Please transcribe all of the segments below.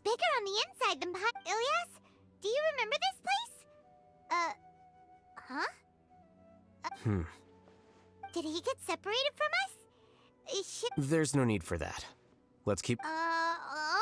bigger on the inside than behind. Ilyas, do you remember this place? Huh? Did he get separated from us? There's no need for that. Let's keep... Alright.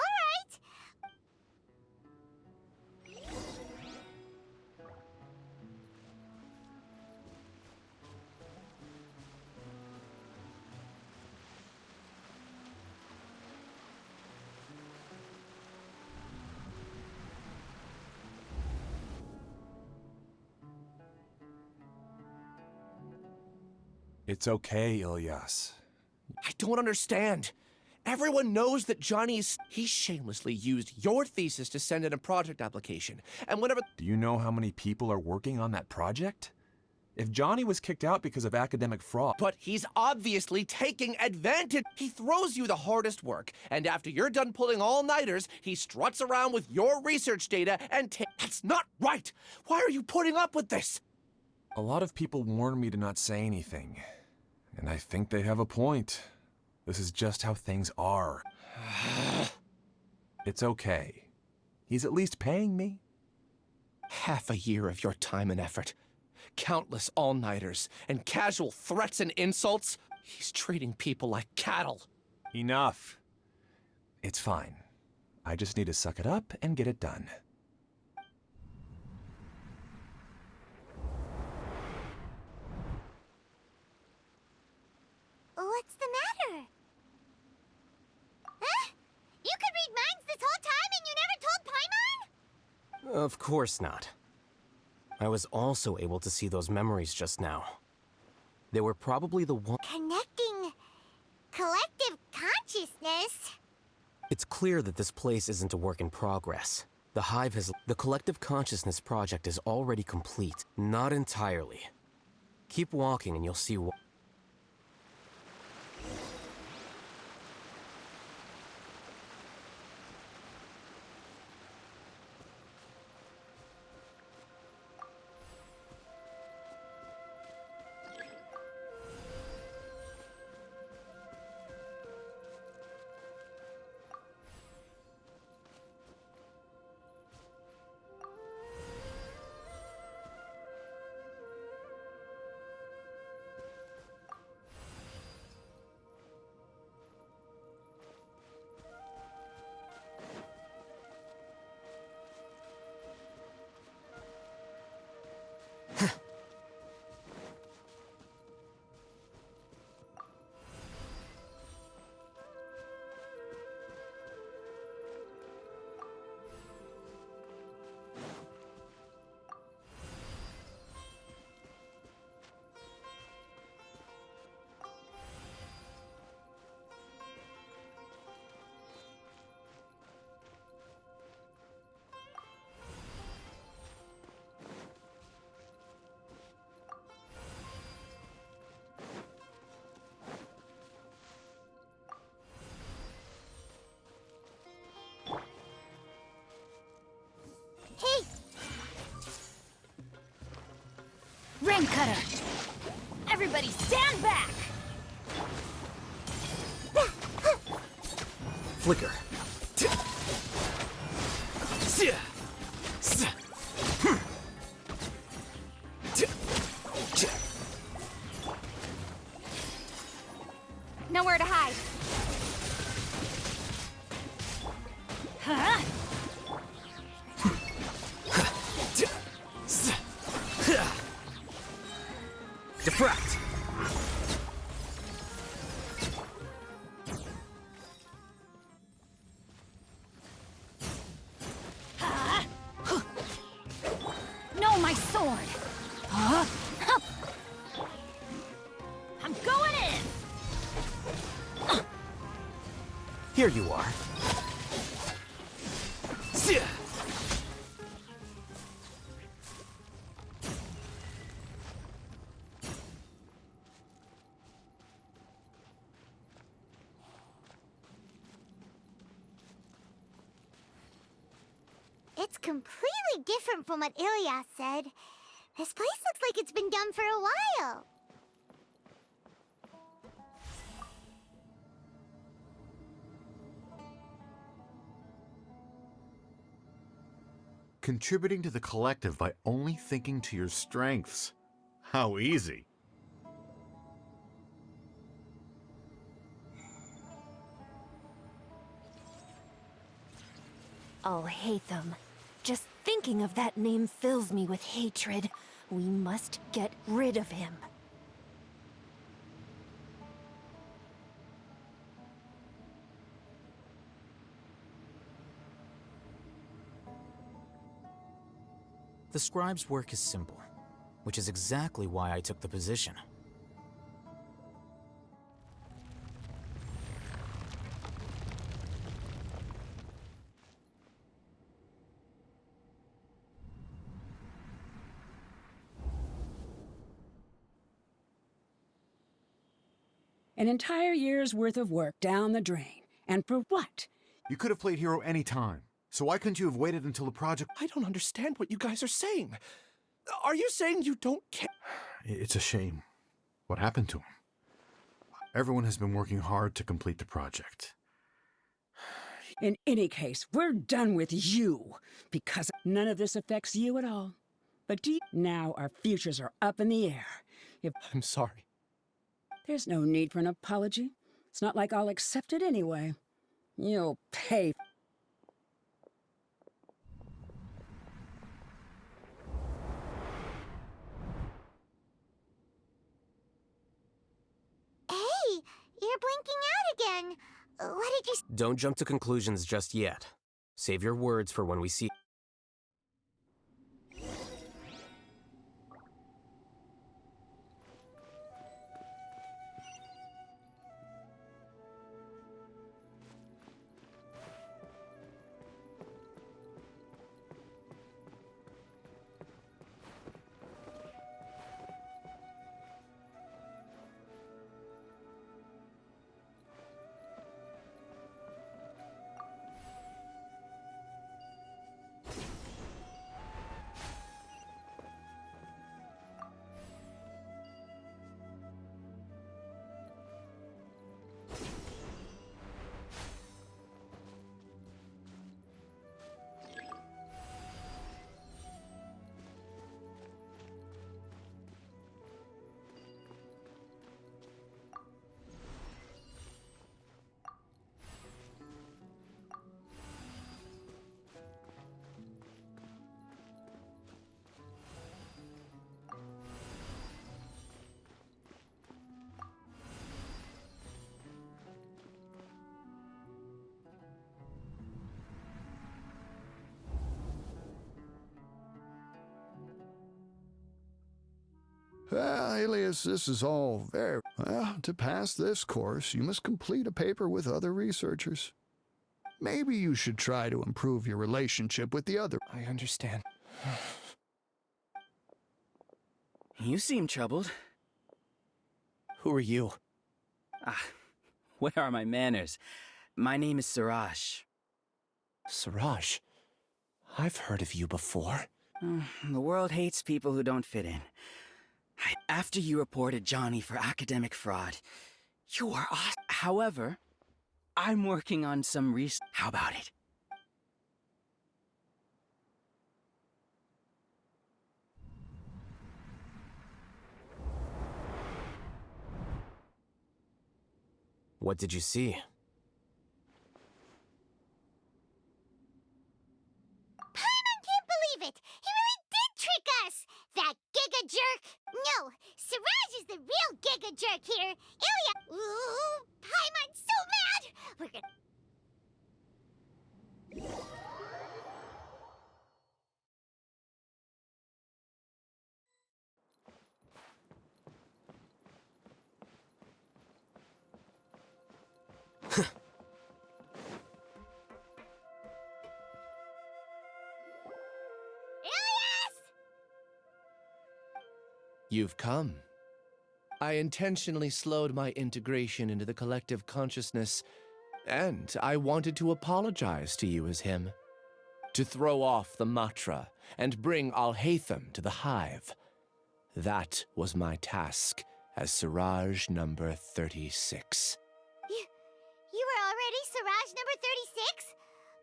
It's okay, Ilyas. I don't understand. Everyone knows that he shamelessly used your thesis to send in a project application. And whenever... Do you know how many people are working on that project? If Johnny was kicked out because of academic fraud... But he's obviously taking advantage. He throws you the hardest work, and after you're done pulling all-nighters, he struts around with your research data and That's not right! Why are you putting up with this? A lot of people warned me to not say anything. And I think they have a point. This is just how things are. It's okay. He's at least paying me. Half a year of your time and effort. Countless all-nighters and casual threats and insults. He's treating people like cattle. Enough. It's fine. I just need to suck it up and get it done. What's the matter? Huh? You could read minds this whole time and you never told Paimon? Of course not. I was also able to see those memories just now. They were probably the one... Connecting collective consciousness? It's clear that this place isn't a work in progress. The Hive has... The Collective Consciousness project is already complete. Not entirely. Keep walking and you'll see what... Hey! Ring cutter! Everybody stand back! Flicker. Nowhere to hide. Huh? Defract! No, my sword! Huh? I'm going in! Here you are. It's completely different from what Ilyas said. This place looks like it's been done for a while. Contributing to the collective by only thinking to your strengths. How easy. Alhaitham. Just thinking of that name fills me with hatred. We must get rid of him. The scribe's work is simple, which is exactly why I took the position. An entire year's worth of work down the drain. And for what? You could have played hero any time. So why couldn't you have waited until the project... I don't understand what you guys are saying. Are you saying you don't care? It's a shame. What happened to him? Everyone has been working hard to complete the project. In any case, we're done with you. Because none of this affects you at all. But now our futures are up in the air. I'm sorry. There's no need for an apology. It's not like I'll accept it anyway. You'll pay. Hey, you're blinking out again. What did you... Don't jump to conclusions just yet. Save your words for when we see... Alias, this is all very... Well, to pass this course, you must complete a paper with other researchers. Maybe you should try to improve your relationship with the other... I understand. You seem troubled. Who are you? Where are my manners? My name is Siraj. Siraj? I've heard of you before. The world hates people who don't fit in. After you reported Johnny for academic fraud, you are awesome. However, I'm working on some research. How about it? What did you see? Paimon can't believe it! He really did trick us! That Giga Jerk! No, Siraj is the real Giga Jerk here! Ilya! Ooh, Paimon's so mad! We're gonna... You've come. I intentionally slowed my integration into the collective consciousness, and I wanted to apologize to you as him. To throw off the Matra and bring Alhaitham to the hive. That was my task as Siraj number 36. You were already Siraj number 36?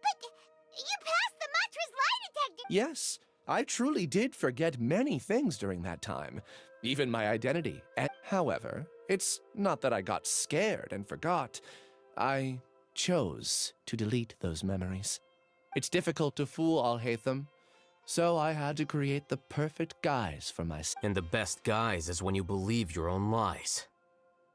But You passed the mattress lie detector! Yes, I truly did forget many things during that time, even my identity. However, it's not that I got scared and forgot. I chose to delete those memories. It's difficult to fool Alhaitham, so I had to create the perfect guise for myself. And the best guise is when you believe your own lies.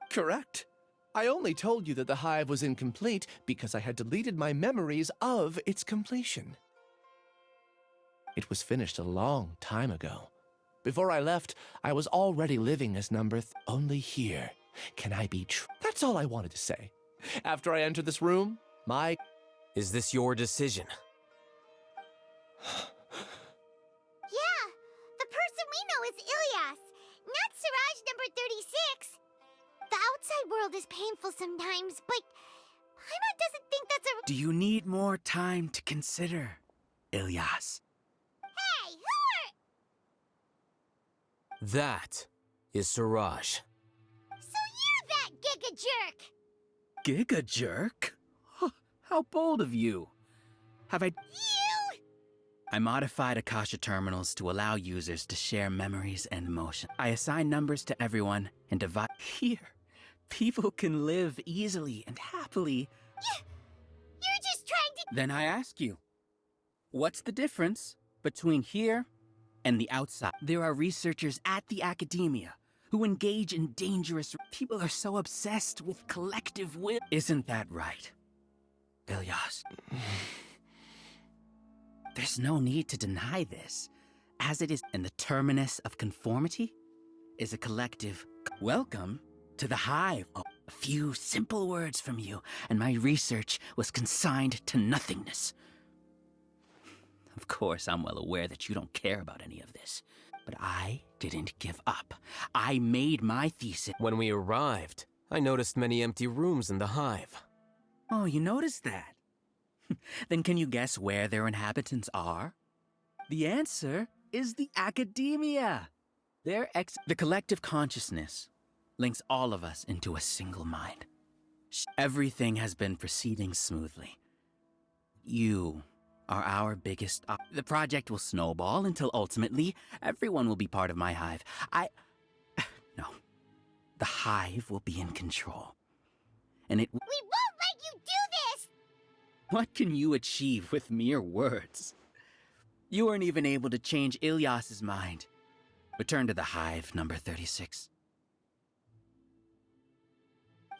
Correct. I only told you that the hive was incomplete because I had deleted my memories of its completion. It was finished a long time ago. Before I left, I was already living as only here can I be true. That's all I wanted to say. After I entered this room, my... Is this your decision? Yeah, the person we know is Ilyas, not Siraj number 36. The outside world is painful sometimes, but Paimon doesn't think that's a... Do you need more time to consider, Ilyas? Hey, who are... That is Siraj. So you're that Giga Jerk! Giga Jerk? Huh, how bold of you. Have I... You! I modified Akasha terminals to allow users to share memories and emotions. I assign numbers to everyone and divide... Here, people can live easily and happily. You're just trying to... Then I ask you, what's the difference between here and the outside? There are researchers at the academia who engage in dangerous... People are so obsessed with collective will. Isn't that right, Ilyas? There's no need to deny this, as it is. And the terminus of conformity is a collective. Welcome to the hive. A few simple words from you, and my research was consigned to nothingness. Of course, I'm well aware that you don't care about any of this, but I didn't give up. I made my thesis. When we arrived, I noticed many empty rooms in the hive. Oh, you noticed that? Then can you guess where their inhabitants are? The answer is the academia. The collective consciousness links all of us into a single mind. Everything has been proceeding smoothly. You are our biggest... The project will snowball until ultimately everyone will be part of my hive. No. The hive will be in control. And it... We won't let you do this! What can you achieve with mere words? You weren't even able to change Ilyas's mind. Return to the hive, number 36.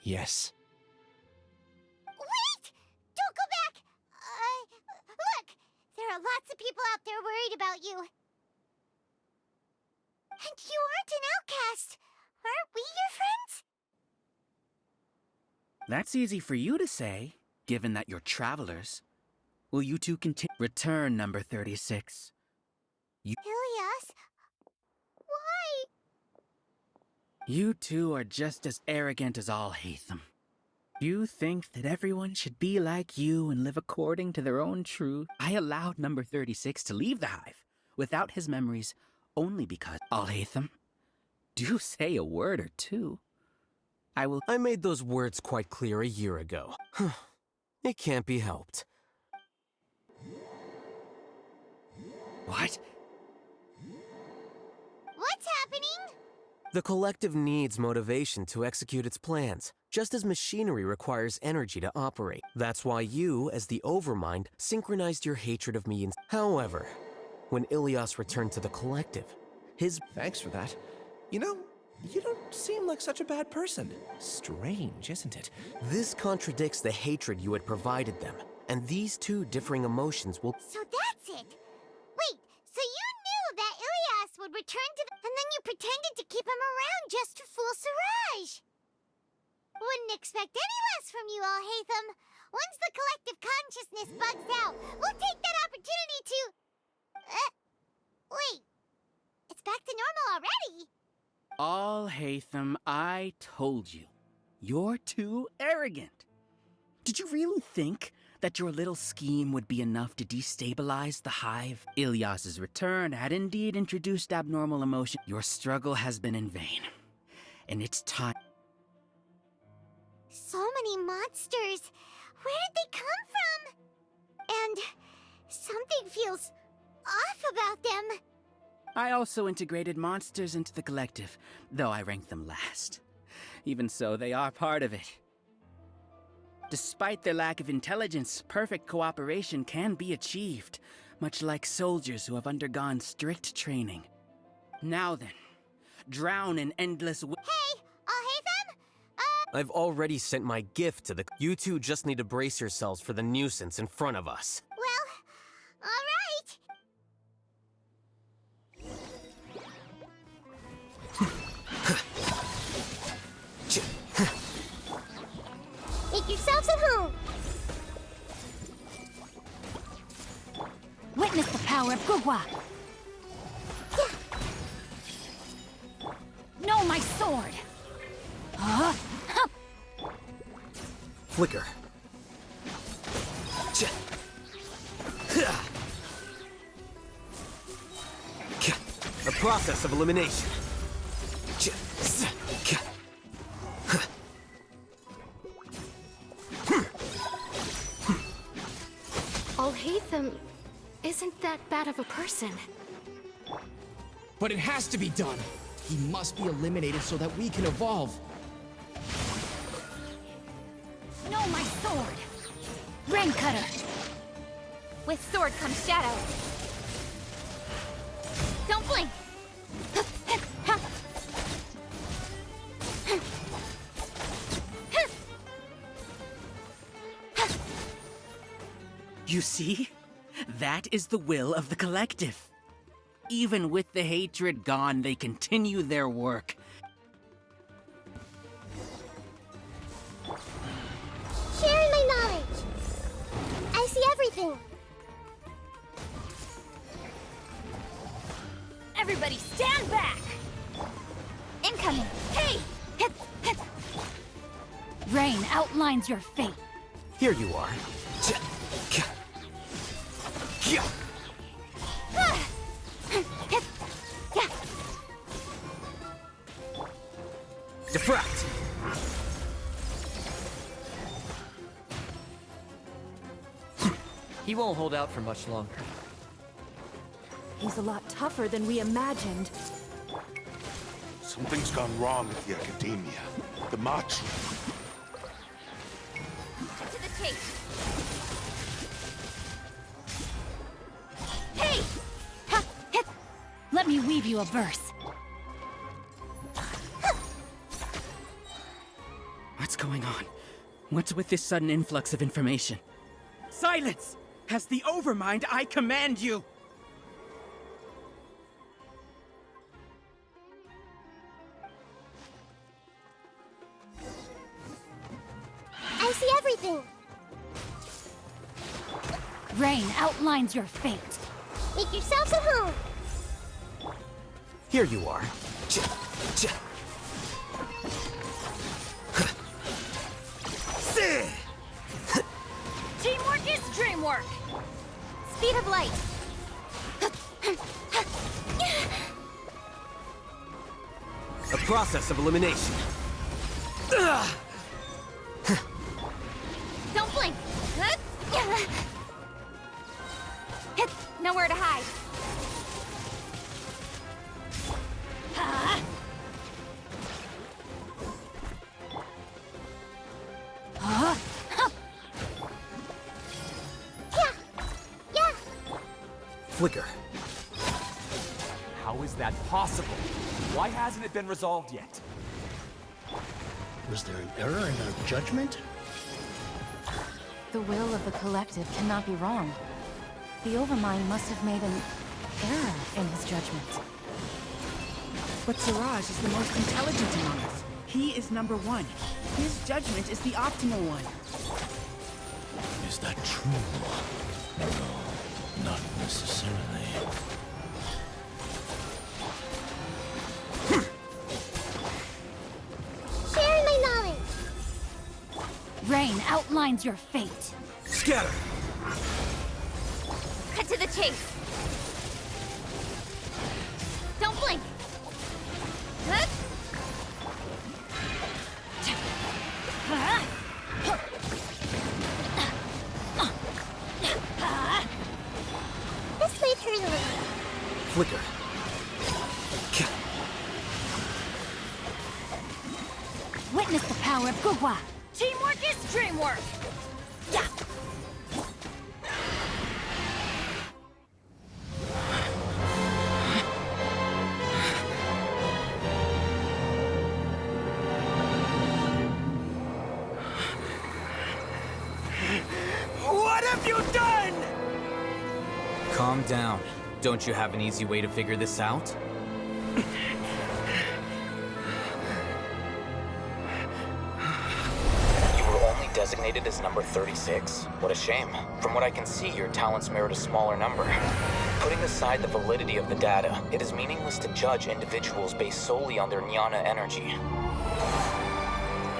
Yes. Wait! Don't go back! Look! There are lots of people out there worried about you. And you aren't an outcast. Aren't we your friends? That's easy for you to say, given that you're travelers. Will you two continue? Return, number 36. Ilyas? Why? You two are just as arrogant as Alhaitham. You think that everyone should be like you and live according to their own truth. I allowed number 36 to leave the hive without his memories only because... Alhaitham, do say a word or two. I made those words quite clear a year ago. It can't be helped. What? What's happening? The collective needs motivation to execute its plans, just as machinery requires energy to operate. That's why you, as the Overmind, synchronized your hatred of me. However, when Ilyas returned to the collective, his... Thanks for that. You know, you don't seem like such a bad person. Strange, isn't it? This contradicts the hatred you had provided them, and these two differing emotions will... So that's it! Wait, so you knew that Ilyas would return to the... And then you pretended to keep him around just to fool Siraj! Wouldn't expect any less from you, Alhaitham. Once the collective consciousness bugs out, we'll take that opportunity to... Wait. It's back to normal already. Alhaitham, I told you. You're too arrogant. Did you really think that your little scheme would be enough to destabilize the hive? Ilyas's return had indeed introduced abnormal emotion. Your struggle has been in vain. And it's time... So many monsters. Where did they come from? And I also integrated monsters into the collective, though I ranked them last. Even so, they are part of it. Despite their lack of intelligence, perfect cooperation can be achieved, much like soldiers who have undergone strict training. Now then, drown in endless Hey, Alhaitham? I've already sent my gift to the... You two just need to brace yourselves for the nuisance in front of us. Well, all right. Make yourselves at home. Witness the power of Gugwa. No, my sword. Flicker. A process of elimination. Alhaitham isn't that bad of a person. But it has to be done. He must be eliminated so that we can evolve. No, my sword. Rain Cutter. With sword comes shadow. Don't blink. You see? That is the will of the collective. Even with the hatred gone, they continue their work. Sharing my knowledge. I see everything. Everybody stand back. Incoming. Hey! Rain outlines your fate. Here you are. Diffract! He won't hold out for much longer. He's a lot tougher than we imagined. Something's gone wrong at the Academia. The march. To the chase. Hey! Let me weave you a verse. What's going on? What's with this sudden influx of information? Silence! As the Overmind, I command you! I see everything. Rain outlines your fate. Make yourselves at home. Here you are. Teamwork is dreamwork. Speed of light. A process of elimination. Don't blink. Nowhere to hide. Yeah. Flicker. How is that possible? Why hasn't it been resolved yet? Was there an error in our judgment? The will of the collective cannot be wrong. The Overmind must have made an error in his judgment. But Siraj is the most intelligent among us. He is number one. His judgment is the optimal one. Is that true? No, not necessarily. Sharing my knowledge. Rain outlines your fate. Scatter! Cut to the chase. Don't blink. This may hurt a little. Flicker. Gugwa! Teamwork is dreamwork! Yeah! What have you done? Calm down. Don't you have an easy way to figure this out? You were only designated as number 36? What a shame. From what I can see, your talents merit a smaller number. Putting aside the validity of the data, it is meaningless to judge individuals based solely on their jnana energy.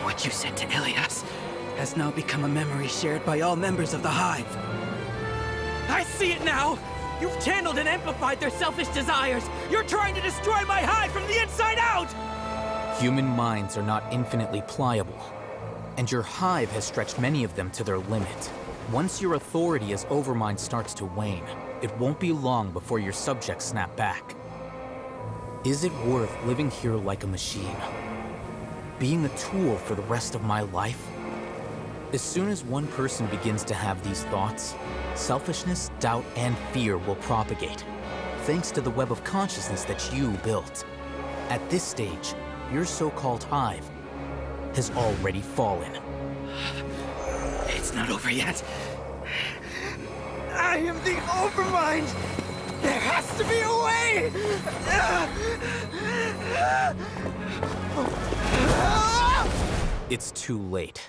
What you said to Ilias has now become a memory shared by all members of the Hive. I see it now! You've channeled and amplified their selfish desires! You're trying to destroy my Hive from the inside out! Human minds are not infinitely pliable, and your Hive has stretched many of them to their limit. Once your authority as Overmind starts to wane, it won't be long before your subjects snap back. Is it worth living here like a machine? Being a tool for the rest of my life? As soon as one person begins to have these thoughts, selfishness, doubt, and fear will propagate, thanks to the web of consciousness that you built. At this stage, your so-called Hive has already fallen. It's not over yet. I am the Overmind! There has to be a way! It's too late.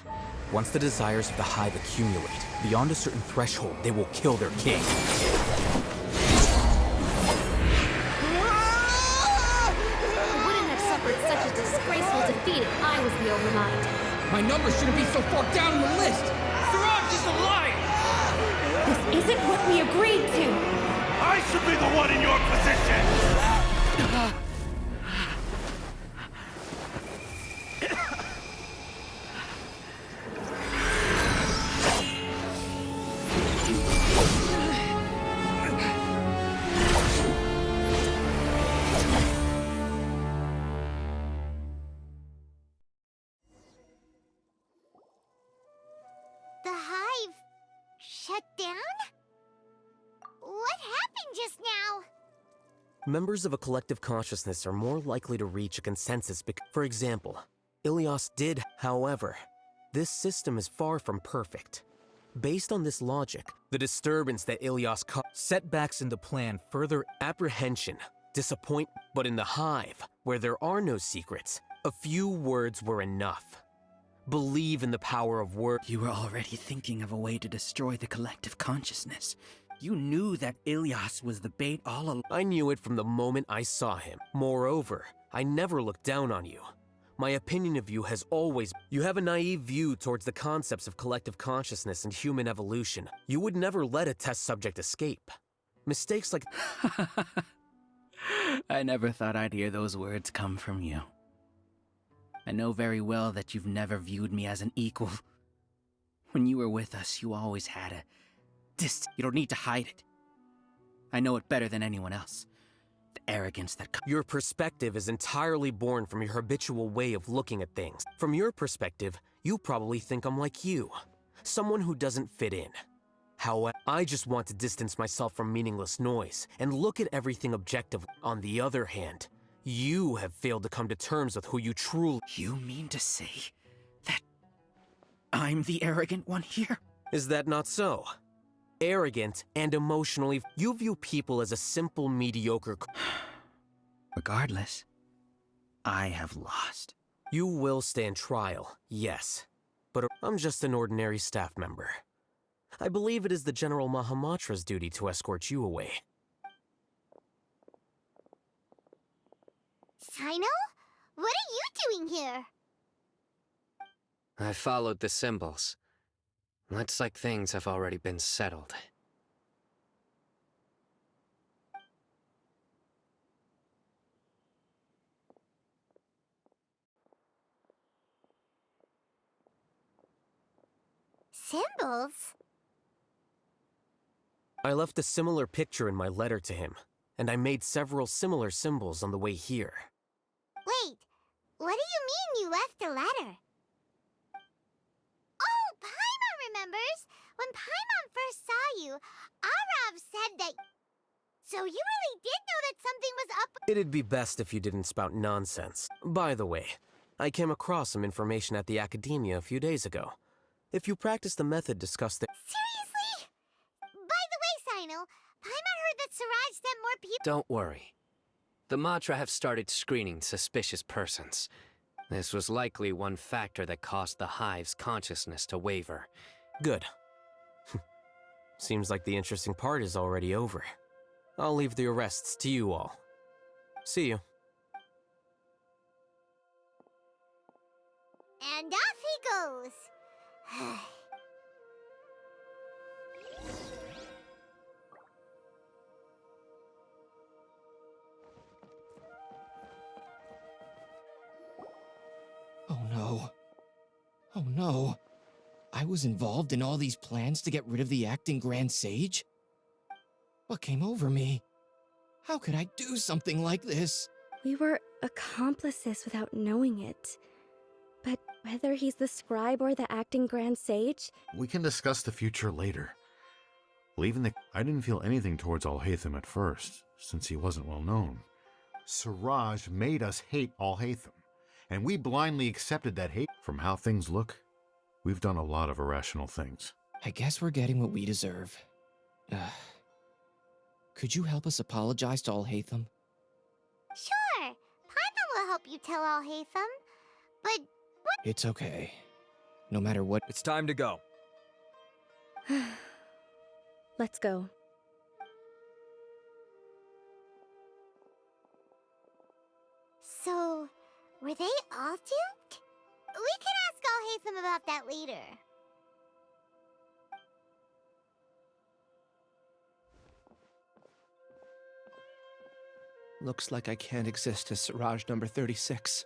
Once the desires of the Hive accumulate, beyond a certain threshold, they will kill their king. I wouldn't have suffered such a disgraceful defeat if I was the Overmind. My number shouldn't be so far down on the list! Siraj is a liar! This isn't what we agreed to! I should be the one in your position! The Hive shut down? What happened just now? Members of a collective consciousness are more likely to reach a consensus for example, Ilias did, however. This system is far from perfect. Based on this logic, the disturbance that Ilias caused, setbacks in the plan further apprehension, disappoint, but in the Hive, where there are no secrets, a few words were enough. Believe in the power of words. You were already thinking of a way to destroy the collective consciousness. You knew that Ilias was the bait all along. I knew it from the moment I saw him. Moreover, I never looked down on you. My opinion of you has always... You have a naive view towards the concepts of collective consciousness and human evolution. You would never let a test subject escape. Mistakes like... I never thought I'd hear those words come from you. I know very well that you've never viewed me as an equal. When you were with us, you always had a distance. You don't need to hide it. I know it better than anyone else. The arrogance that... Your perspective is entirely born from your habitual way of looking at things. From your perspective, you probably think I'm like you. Someone who doesn't fit in. However, I just want to distance myself from meaningless noise and look at everything objectively. On the other hand, you have failed to come to terms with who you truly... You mean to say that I'm the arrogant one here? Is that not so? Arrogant and emotionally... You view people as a simple, mediocre... Regardless, I have lost. You will stand trial, yes. But I'm just an ordinary staff member. I believe it is the General Mahamatra's duty to escort you away. Sino? What are you doing here? I followed the symbols. Looks like things have already been settled. Symbols? I left a similar picture in my letter to him, and I made several similar symbols on the way here. Wait, what do you mean you left a letter? members. When Paimon first saw you, Arav said that... So you really did know that something was up... It'd be best if you didn't spout nonsense. By the way, I came across some information at the Academia a few days ago. If you practice the method discussed there... Seriously? By the way, Sino, Paimon heard that Siraj sent more people... Don't worry. The Matra have started screening suspicious persons. This was likely one factor that caused the Hive's consciousness to waver. Good. Seems like the interesting part is already over. I'll leave the arrests to you all. See you. And off he goes. Oh no. Oh no. I was involved in all these plans to get rid of the acting Grand Sage? What came over me? How could I do something like this? We were accomplices without knowing it. But whether he's the scribe or the acting Grand Sage... We can discuss the future later. I didn't feel anything towards Alhaitham at first, since he wasn't well known. Siraj made us hate Alhaitham, and we blindly accepted that hate. From how things look, we've done a lot of irrational things. I guess we're getting what we deserve. Could you help us apologize to Alhaitham? Sure. Paimon will help you tell Alhaitham. But what? It's okay. No matter what. It's time to go. Let's go. So, were they all duped? We can ask Alhaitham about that later. Looks like I can't exist as Siraj number 36.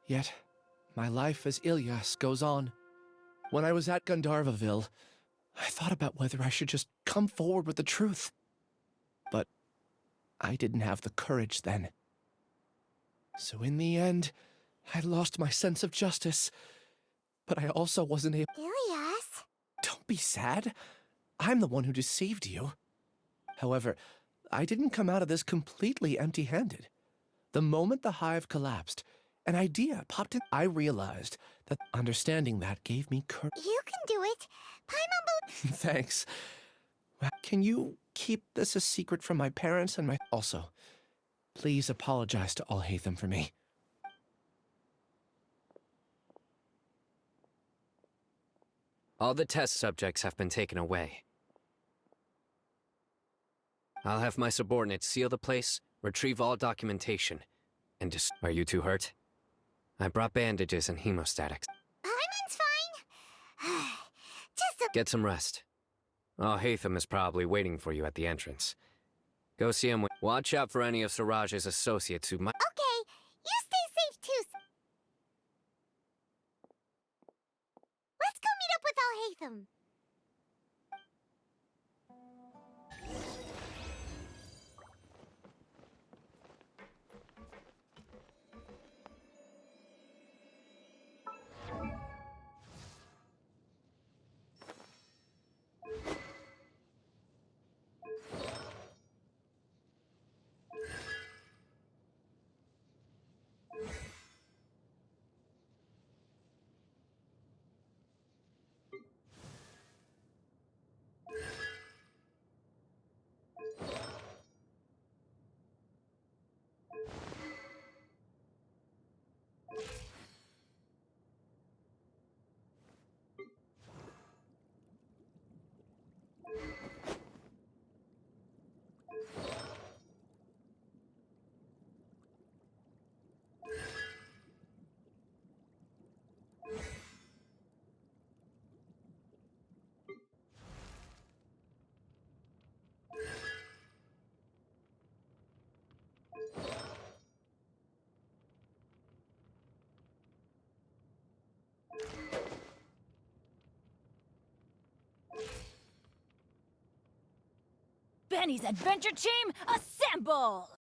Yet, my life as Ilyas goes on. When I was at Gandharvaville, I thought about whether I should just come forward with the truth. But I didn't have the courage then. So in the end, I lost my sense of justice. But I also wasn't able... Ilyas? Don't be sad. I'm the one who deceived you. However, I didn't come out of this completely empty-handed. The moment the hive collapsed, an idea popped in. I realized that understanding that gave me courage. You can do it. Paimon Thanks. Well, can you keep this a secret from my parents and my... Also, please apologize to Alhaitham for me. All the test subjects have been taken away. I'll have my subordinates seal the place, retrieve all documentation, and just... Are you too hurt? I brought bandages and hemostatics. Paimon's fine. Just a... Get some rest. Alhaitham is probably waiting for you at the entrance. Go see him. Watch out for any of Siraj's associates who might... Okay, you stay safe too. Let's go meet up with Alhaitham. Benny's adventure team, assemble!